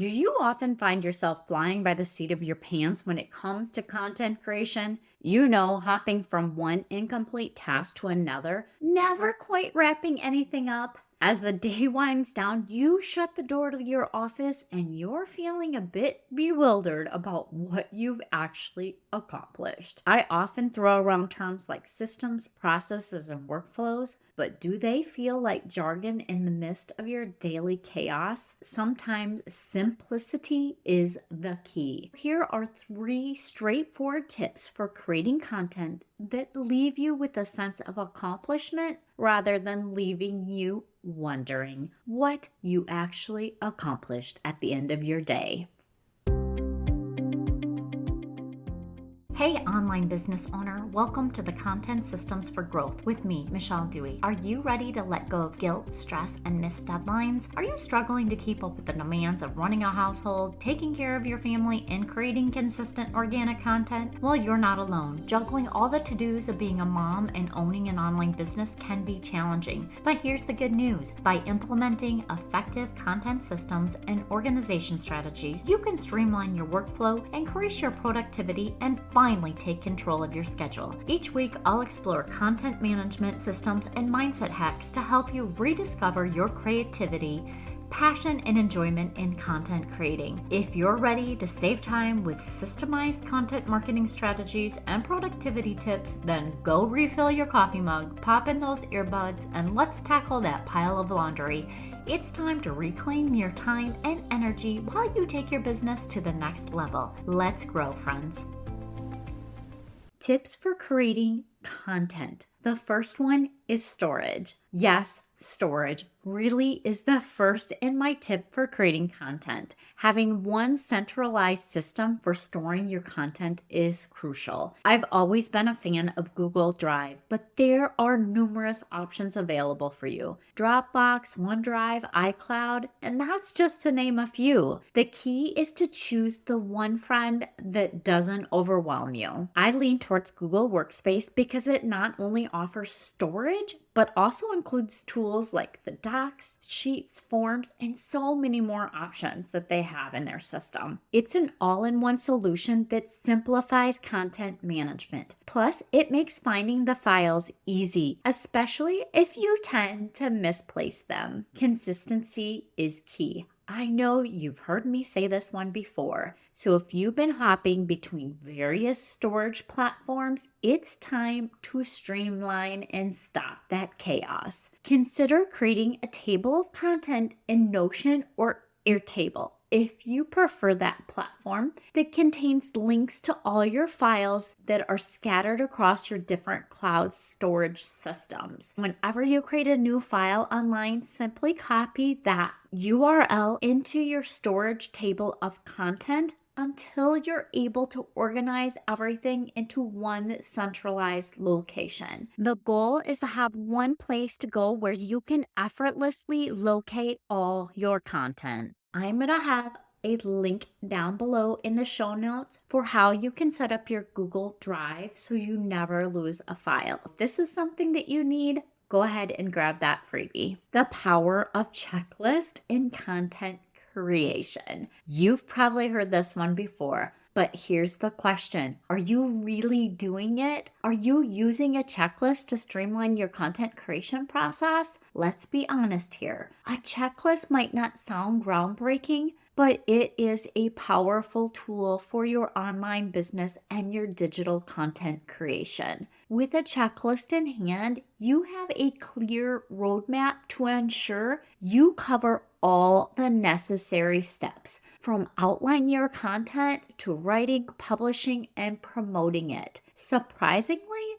Do you often find yourself flying by the seat of your pants when it comes to content creation? Hopping from one incomplete task to another, never quite wrapping anything up. As the day winds down, you shut the door to your office and you're feeling a bit bewildered about what you've actually accomplished. I often throw around terms like systems, processes, and workflows, but do they feel like jargon in the midst of your daily chaos? Sometimes simplicity is the key. Here are three straightforward tips for creating content that leave you with a sense of accomplishment rather than leaving you wondering what you actually accomplished at the end of your day. Hey, online business owner, welcome to the Content Systems for Growth with me, Michelle Dewey. Are you ready to let go of guilt, stress, and missed deadlines? Are you struggling to keep up with the demands of running a household, taking care of your family, and creating consistent organic content? Well, you're not alone. Juggling all the to-dos of being a mom and owning an online business can be challenging. But here's the good news. By implementing effective content systems and organization strategies, you can streamline your workflow, increase your productivity, and finally take control of your schedule. Each week, I'll explore content management systems and mindset hacks to help you rediscover your creativity, passion, and enjoyment in content creating. If you're ready to save time with systemized content marketing strategies and productivity tips, then go refill your coffee mug, pop in those earbuds, and let's tackle that pile of laundry. It's time to reclaim your time and energy while you take your business to the next level. Let's grow, friends. Tips for creating content. The first one is storage. Yes, storage really is the first in my tip for creating content. Having one centralized system for storing your content is crucial. I've always been a fan of Google Drive, but there are numerous options available for you. Dropbox, OneDrive, iCloud, and that's just to name a few. The key is to choose the one friend that doesn't overwhelm you. I lean towards Google Workspace because it not only offers storage, but also includes tools like the docs, sheets, forms, and so many more options that they have in their system. It's an all-in-one solution that simplifies content management. Plus, it makes finding the files easy, especially if you tend to misplace them. Consistency is key. I know you've heard me say this one before, so if you've been hopping between various storage platforms, it's time to streamline and stop that chaos. Consider creating a table of content in Notion or Airtable, if you prefer that platform, that contains links to all your files that are scattered across your different cloud storage systems. Whenever you create a new file online, simply copy that URL into your storage table of content until you're able to organize everything into one centralized location. The goal is to have one place to go where you can effortlessly locate all your content. I'm going to have a link down below in the show notes for how you can set up your Google Drive so you never lose a file. If this is something that you need, go ahead and grab that freebie. The power of checklist in content creation. You've probably heard this one before, but here's the question. Are you really doing it? Are you using a checklist to streamline your content creation process? Let's be honest here. A checklist might not sound groundbreaking, but it is a powerful tool for your online business and your digital content creation. With a checklist in hand, you have a clear roadmap to ensure you cover all the necessary steps, from outlining your content to writing, publishing, and promoting it. Surprisingly,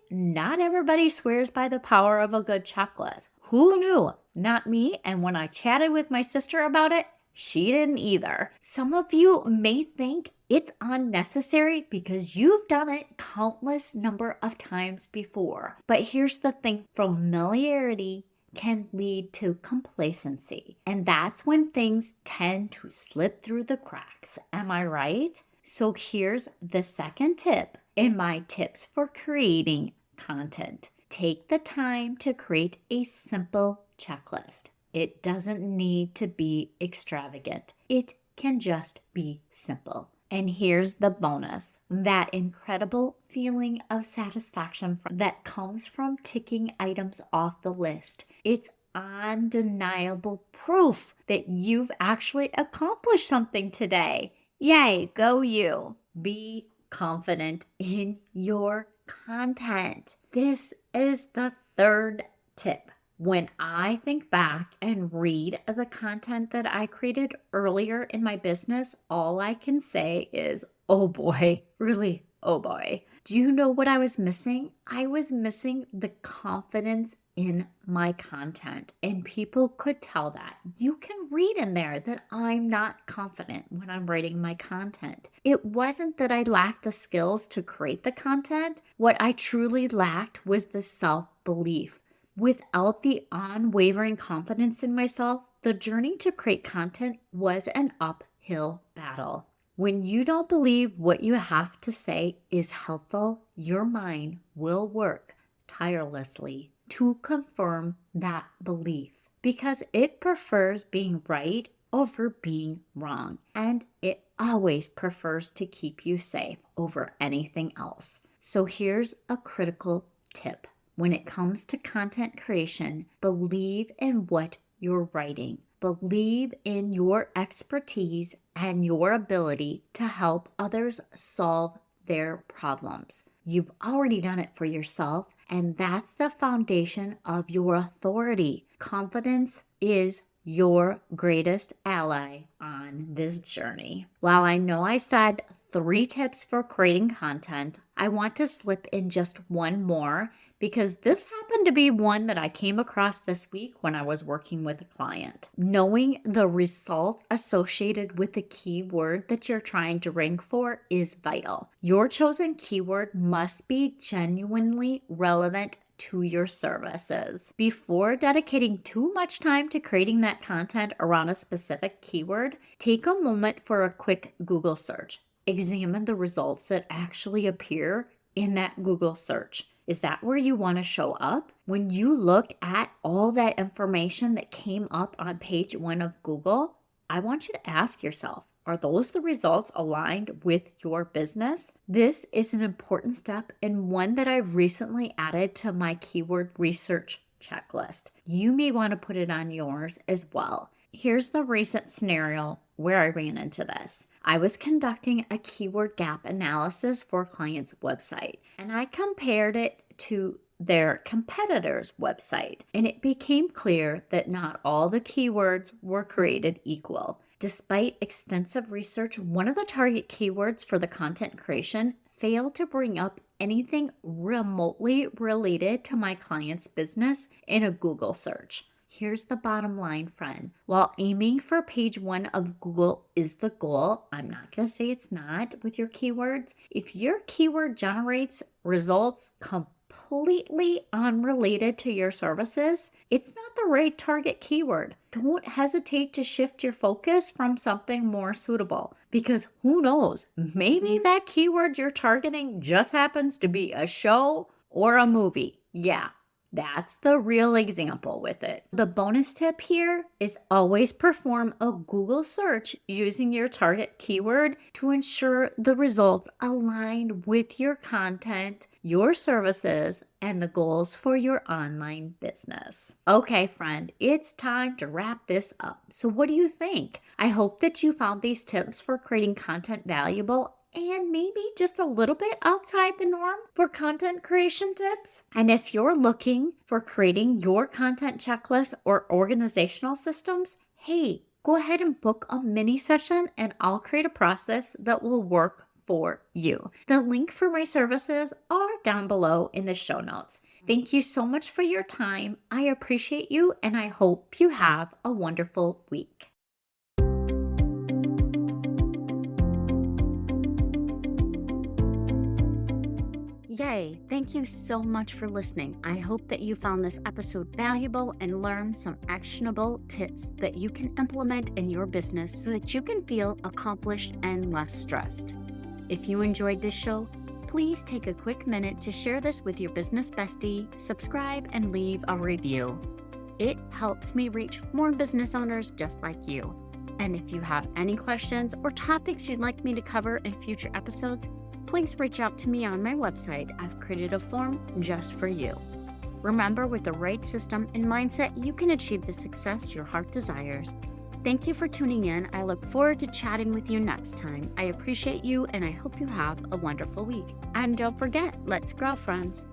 not everybody swears by the power of a good checklist. Who knew? Not me, and when I chatted with my sister about it, she didn't either. Some of you may think it's unnecessary because you've done it countless number of times before. But here's the thing, familiarity can lead to complacency. And that's when things tend to slip through the cracks. Am I right? So here's the second tip in my tips for creating content. Take the time to create a simple checklist. It doesn't need to be extravagant. It can just be simple. And here's the bonus, that incredible feeling of satisfaction that comes from ticking items off the list. It's undeniable proof that you've actually accomplished something today. Yay, go you. Be confident in your content. This is the third tip. When I think back and read the content that I created earlier in my business, all I can say is, oh boy, really, oh boy. Do you know what I was missing? I was missing the confidence in my content, and people could tell that. You can read in there that I'm not confident when I'm writing my content. It wasn't that I lacked the skills to create the content. What I truly lacked was the self-belief. Without the unwavering confidence in myself, the journey to create content was an uphill battle. When you don't believe what you have to say is helpful, your mind will work tirelessly to confirm that belief because it prefers being right over being wrong, and it always prefers to keep you safe over anything else. So here's a critical tip. When it comes to content creation, believe in what you're writing. Believe in your expertise and your ability to help others solve their problems. You've already done it for yourself, and that's the foundation of your authority. Confidence is your greatest ally on this journey. While I know I said 3 tips for creating content, I want to slip in just one more because this happened to be one that I came across this week when I was working with a client. Knowing the results associated with the keyword that you're trying to rank for is vital. Your chosen keyword must be genuinely relevant to your services. Before dedicating too much time to creating that content around a specific keyword, take a moment for a quick Google search. Examine the results that actually appear in that Google search. Is that where you want to show up? When you look at all that information that came up on page 1 of Google, I want you to ask yourself, are those the results aligned with your business? This is an important step and one that I've recently added to my keyword research checklist. You may want to put it on yours as well. Here's the recent scenario where I ran into this. I was conducting a keyword gap analysis for a client's website, and I compared it to their competitor's website, and it became clear that not all the keywords were created equal. Despite extensive research, one of the target keywords for the content creation failed to bring up anything remotely related to my client's business in a Google search. Here's the bottom line, friend. While aiming for page 1 of Google is the goal, I'm not going to say it's not with your keywords. If your keyword generates results completely unrelated to your services, it's not the right target keyword. Don't hesitate to shift your focus from something more suitable because who knows, maybe that keyword you're targeting just happens to be a show or a movie. Yeah. That's the real example with it. The bonus tip here is always perform a Google search using your target keyword to ensure the results align with your content, your services, and the goals for your online business. Okay, friend, it's time to wrap this up. So what do you think? I hope that you found these tips for creating content valuable and maybe just a little bit outside the norm for content creation tips. And if you're looking for creating your content checklist or organizational systems, hey, go ahead and book a mini session and I'll create a process that will work for you. The link for my services are down below in the show notes. Thank you so much for your time. I appreciate you and I hope you have a wonderful week. Yay! Thank you so much for listening. I hope that you found this episode valuable and learned some actionable tips that you can implement in your business so that you can feel accomplished and less stressed. If you enjoyed this show, please take a quick minute to share this with your business bestie, subscribe, and leave a review. It helps me reach more business owners just like you. And if you have any questions or topics you'd like me to cover in future episodes, please reach out to me on my website. I've created a form just for you. Remember, with the right system and mindset, you can achieve the success your heart desires. Thank you for tuning in. I look forward to chatting with you next time. I appreciate you, and I hope you have a wonderful week. And don't forget, let's grow, friends.